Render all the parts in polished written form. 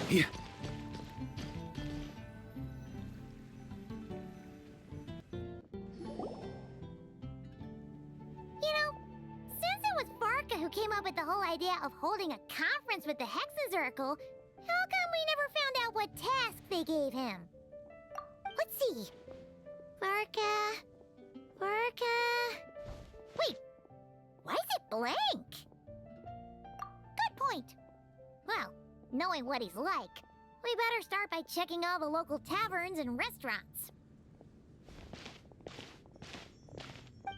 Yeah. You know, since it was Varka who came up with the whole idea of holding a conference with the Hexazircle, how come we never found out what task they gave him? Let's see. Varka... Wait, why is it blank? Good point. Well, knowing what he's like, we better start by checking all the local taverns and restaurants.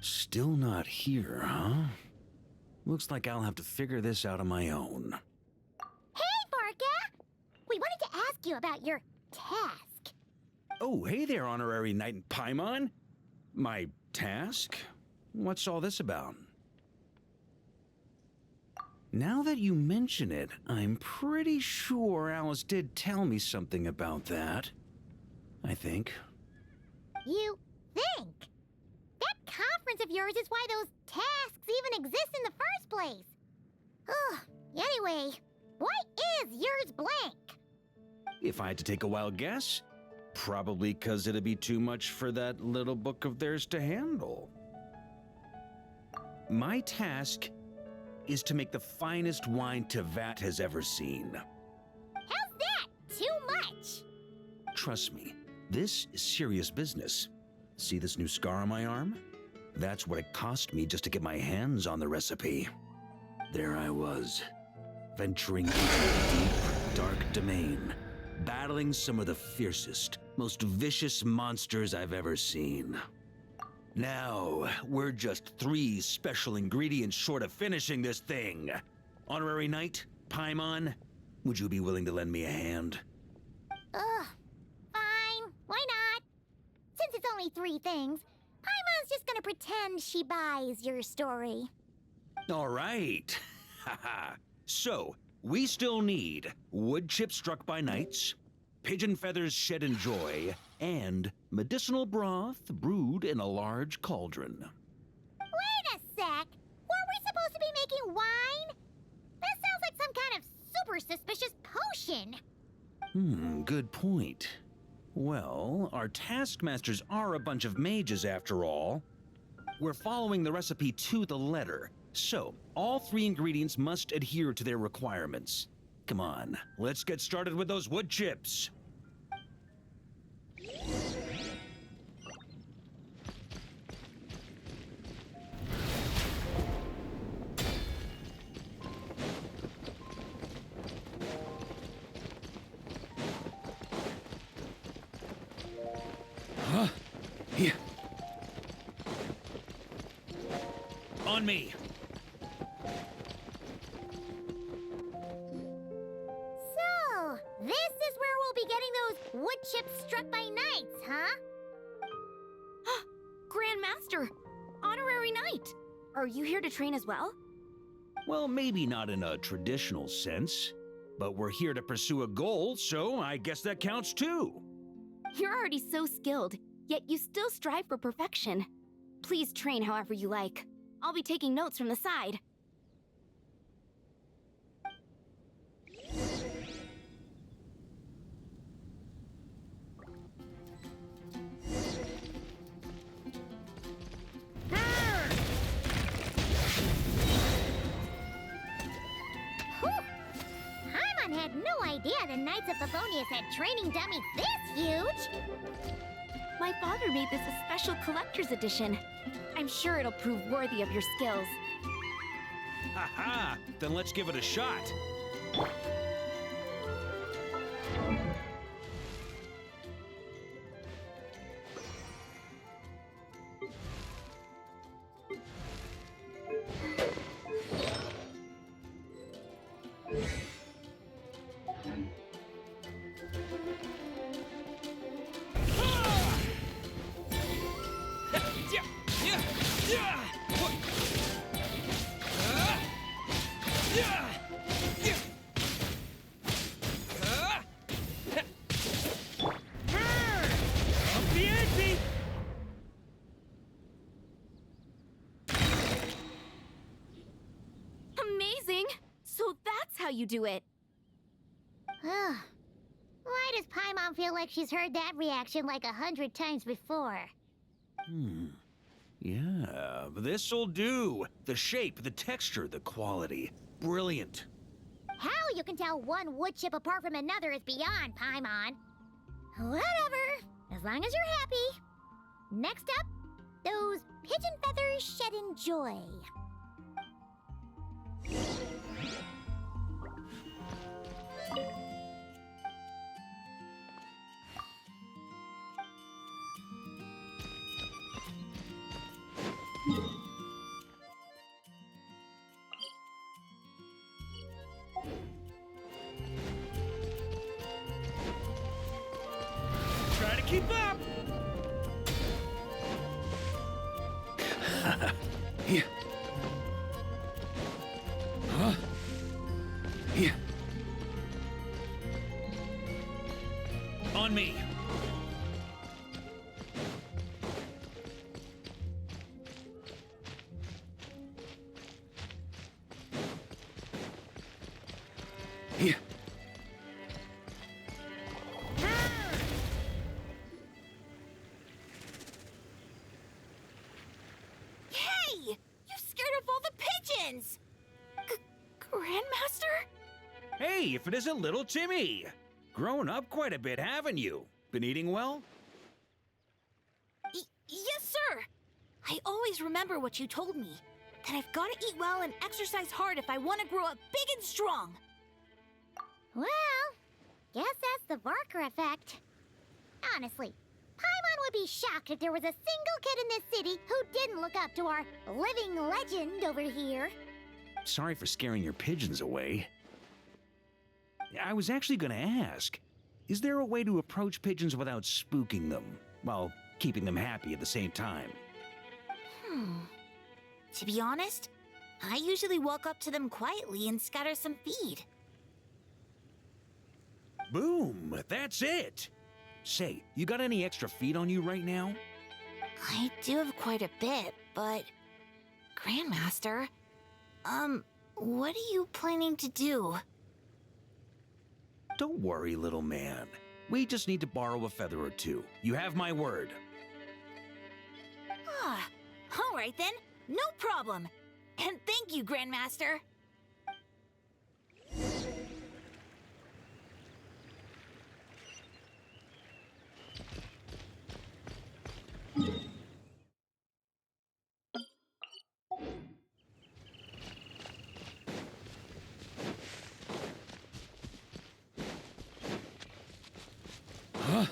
Still not here, huh? Looks like I'll have to figure this out on my own. Hey, Varka! We wanted to ask you about your task. Oh, hey there, Honorary Knight in Paimon. My task? What's all this about? Now that you mention it, I'm pretty sure Alice did tell me something about that. I think. You think? That conference of yours is why those tasks even exist in the first place. Ugh, anyway, why is yours blank? If I had to take a wild guess, probably because it'd be too much for that little book of theirs to handle. My task is to make the finest wine Tevat has ever seen. How's that too much? Trust me, this is serious business. See this new scar on my arm? That's what it cost me just to get my hands on the recipe. There I was, venturing into a deep, dark domain, battling some of the fiercest, most vicious monsters I've ever seen. Now, we're just 3 special ingredients short of finishing this thing. Honorary Knight, Paimon, would you be willing to lend me a hand? Ugh, fine, why not? Since it's only 3 things, Paimon's just gonna pretend she buys your story. All right. Haha. So, we still need wood chips struck by knights, pigeon feathers shed in joy, and medicinal broth brewed in a large cauldron. Wait a sec! Were we supposed to be making wine? That sounds like some kind of super suspicious potion. Good point. Well, our taskmasters are a bunch of mages after all. We're following the recipe to the letter, so all 3 ingredients must adhere to their requirements. Come on, let's get started with those wood chips. Huh? Yeah. On me. So, this is where we'll be getting those wood chips struck by knights, huh? Grandmaster! Honorary Knight! Are you here to train as well? Well, maybe not in a traditional sense, but we're here to pursue a goal, so I guess that counts too. You're already so skilled, yet you still strive for perfection. Please train however you like. I'll be taking notes from the side. Paimon had no idea the Knights of Favonius had training dummies this huge! My father made this a special collector's edition. I'm sure it'll prove worthy of your skills. Haha! Then let's give it a shot. Amazing! So that's how you do it. Why does Paimon feel like she's heard that reaction like 100 times before? Yeah, this'll do. The shape, the texture, the quality. Brilliant. How you can tell one wood chip apart from another is beyond, Paimon. Whatever, as long as you're happy. Next up, those pigeon feathers shedding joy. Try to keep up! Yeah. Huh? Yeah. On me. Yeah. Hey! You scared off all the pigeons! Grandmaster? Hey, if it isn't little Timmy! Grown up quite a bit, haven't you? Been eating well? Yes, sir! I always remember what you told me. That I've got to eat well and exercise hard if I want to grow up big and strong. Well, guess that's the Varka effect. Honestly, Paimon would be shocked if there was a single kid in this city who didn't look up to our living legend over here. Sorry for scaring your pigeons away. I was actually gonna ask, is there a way to approach pigeons without spooking them, while keeping them happy at the same time? To be honest, I usually walk up to them quietly and scatter some feed. Boom! That's it! Say, you got any extra feed on you right now? I do have quite a bit, but... Grandmaster, what are you planning to do? Don't worry, little man. We just need to borrow a feather or two. You have my word. Ah, all right then, no problem. And thank you, Grandmaster. Huh?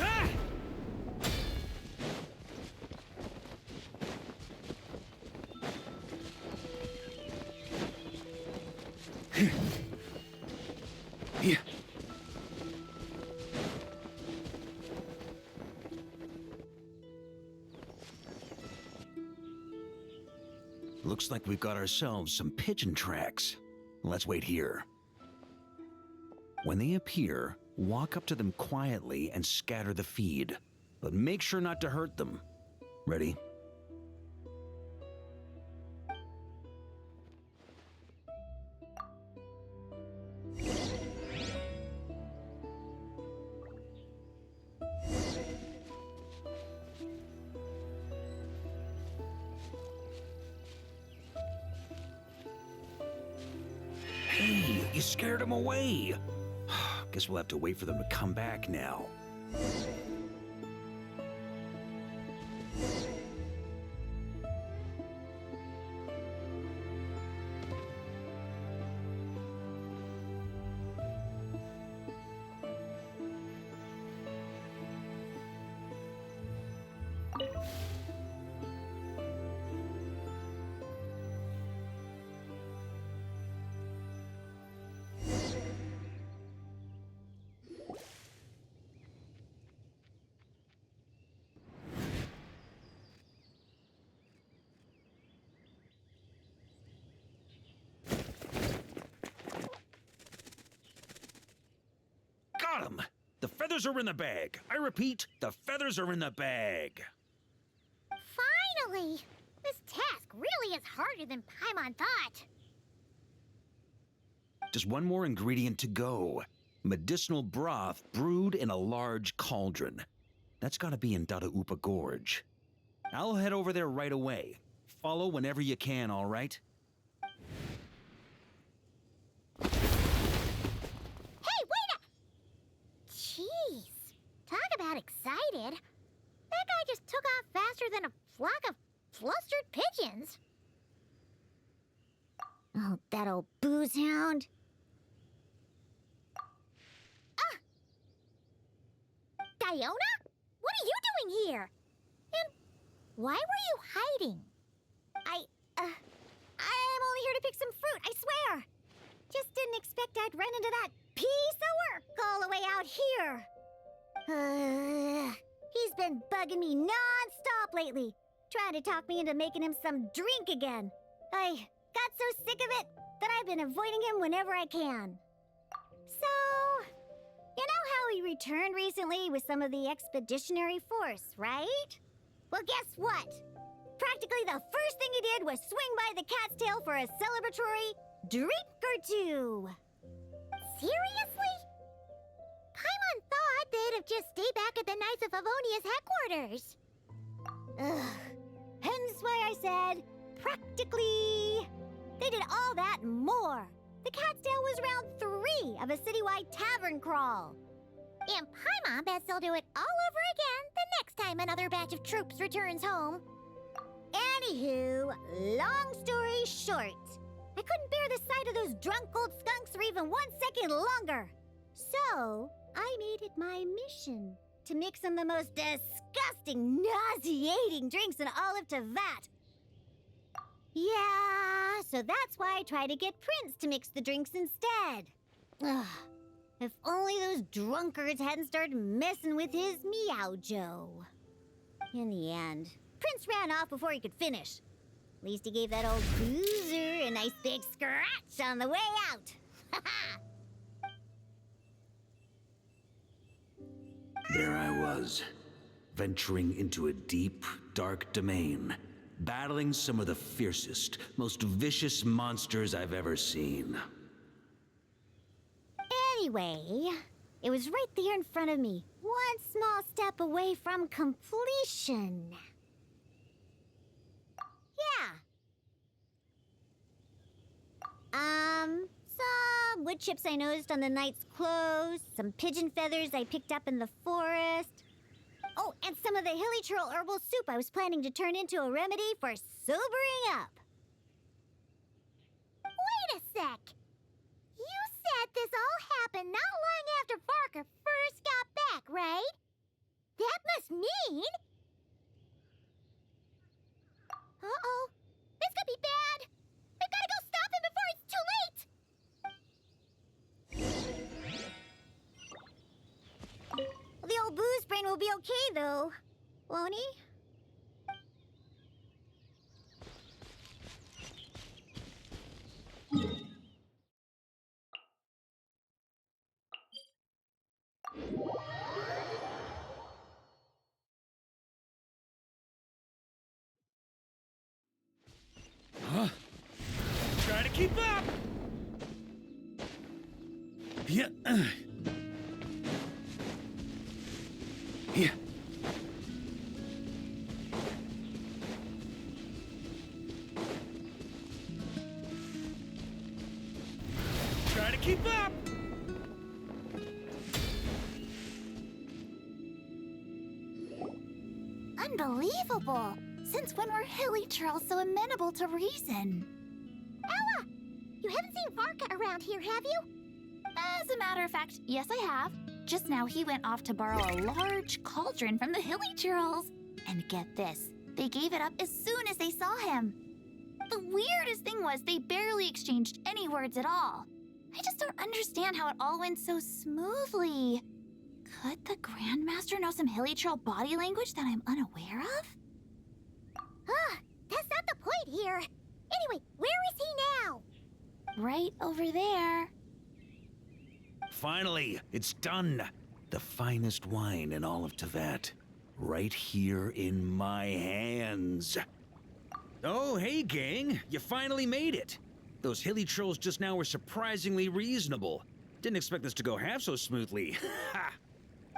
Ah! Yeah. Looks like we've got ourselves some pigeon tracks. Let's wait here. When they appear, walk up to them quietly and scatter the feed. But make sure not to hurt them. Ready? Hey, you scared them away. Guess we'll have to wait for them to come back now. Got 'em! The feathers are in the bag. I repeat, the feathers are in the bag. Finally! This task really is hard harder than Paimon thought. Just one more ingredient to go. Medicinal broth brewed in a large cauldron. That's gotta be in Dadaupa Gorge. I'll head over there right away. Follow whenever you can, all right? Hey, wait a... Jeez. Talk about excited. That guy just took off faster than a flock of flustered pigeons. Oh, that old booze hound. Ah! Diona? What are you doing here? And why were you hiding? I'm only here to pick some fruit, I swear. Just didn't expect I'd run into that piece of work all the way out here. He's been bugging me non-stop lately, trying to talk me into making him some drink again. I got so sick of it that I've been avoiding him whenever I can. So, you know how he returned recently with some of the expeditionary force, right? Well, guess what? Practically the first thing he did was swing by the cat's tail for a celebratory drink or two. Seriously? Paimon thought they'd have just stayed back at the Knights of Favonia's headquarters. Ugh. Hence why I said, practically. They did all that and more. The cat's tail was round 3 of a citywide tavern crawl. And Paimon bets they'll do it all over again the next time another batch of troops returns home. Anywho, long story short, I couldn't bear the sight of those drunk old skunks for even 1 second longer. So, I made it my mission to mix some of the most disgusting, nauseating drinks in all of Teyvat. Yeah, so that's why I try to get Prince to mix the drinks instead. Ugh, if only those drunkards hadn't started messing with his Meow-Jo. In the end, Prince ran off before he could finish. At least he gave that old boozer a nice big scratch on the way out. There I was, venturing into a deep, dark domain, battling some of the fiercest, most vicious monsters I've ever seen. Anyway, it was right there in front of me, one small step away from completion. Yeah. Some wood chips I noticed on the knight's clothes, some pigeon feathers I picked up in the forest. Oh, and some of the hilly churl herbal soup I was planning to turn into a remedy for sobering up. Wait a sec. You said this all happened not long after Varka first got back, right? That must mean... Uh-oh. This could be bad. We've got to go stop him before it's too late. The old booze brain will be okay, though. Won't he? Huh? Try to keep up! Yeah. Yeah. Try to keep up! Unbelievable! Since when were hilly churls so amenable to reason? Ella! You haven't seen Varka around here, have you? As a matter of fact, yes I have. Just now he went off to borrow a large cauldron from the hilly churls. And get this, they gave it up as soon as they saw him. The weirdest thing was they barely exchanged any words at all. I just don't understand how it all went so smoothly. Could the Grandmaster know some hilly churl body language that I'm unaware of? That's not the point here. Anyway, where is he now? Right over there. Finally, it's done. The finest wine in all of Teyvat. Right here in my hands. Oh, hey, gang. You finally made it. Those hilly trolls just now were surprisingly reasonable. Didn't expect this to go half so smoothly. Ha!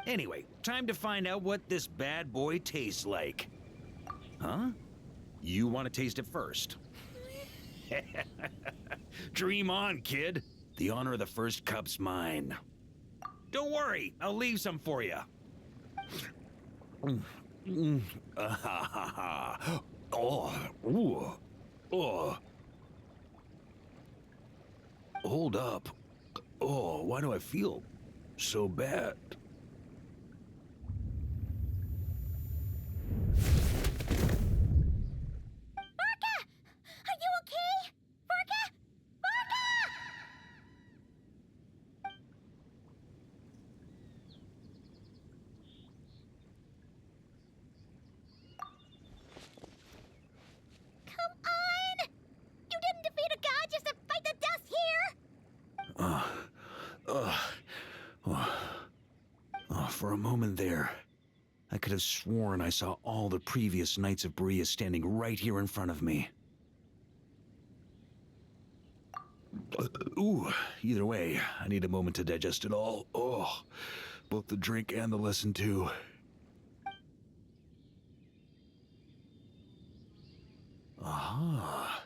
Anyway, time to find out what this bad boy tastes like. Huh? You want to taste it first? Dream on, kid. The honor of the first cup's mine. Don't worry, I'll leave some for you. Oh, ooh, oh. Hold up. Oh, why do I feel so bad? Varka! Are you okay? Varka! Varka! Come on! You didn't defeat a god just to fight the dust here! For a moment there, I could have sworn I saw all the previous Knights of Berea standing right here in front of me. Ooh, either way, I need a moment to digest it all. Oh, both the drink and the lesson too. Aha.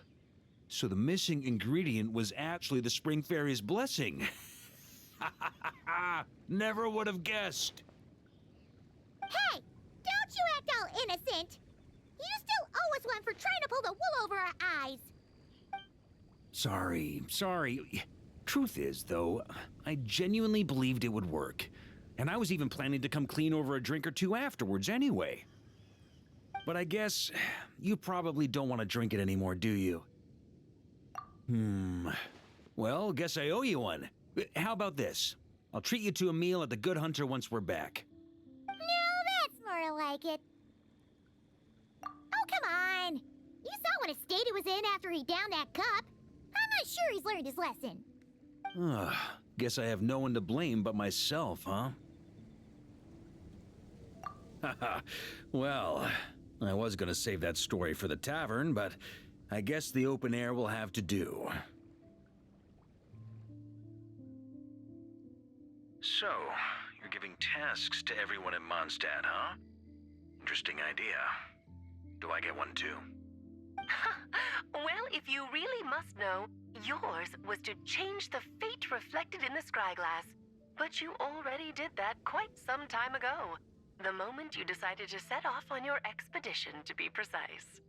So the missing ingredient was actually the Spring Fairy's blessing. Never would have guessed. Hey! Don't you act all innocent! You still owe us one for trying to pull the wool over our eyes! Sorry. Truth is, though, I genuinely believed it would work. And I was even planning to come clean over a drink or two afterwards anyway. But I guess you probably don't want to drink it anymore, do you? Well, guess I owe you one. How about this? I'll treat you to a meal at the Good Hunter once we're back. No, that's more like it. Oh, come on! You saw what a state he was in after he downed that cup. I'm not sure he's learned his lesson. Guess I have no one to blame but myself, huh? Well, I was gonna save that story for the tavern, but I guess the open air will have to do. So, you're giving tasks to everyone in Mondstadt, huh? Interesting idea. Do I get one too? Well, if you really must know, yours was to change the fate reflected in the scryglass. But you already did that quite some time ago. The moment you decided to set off on your expedition, to be precise.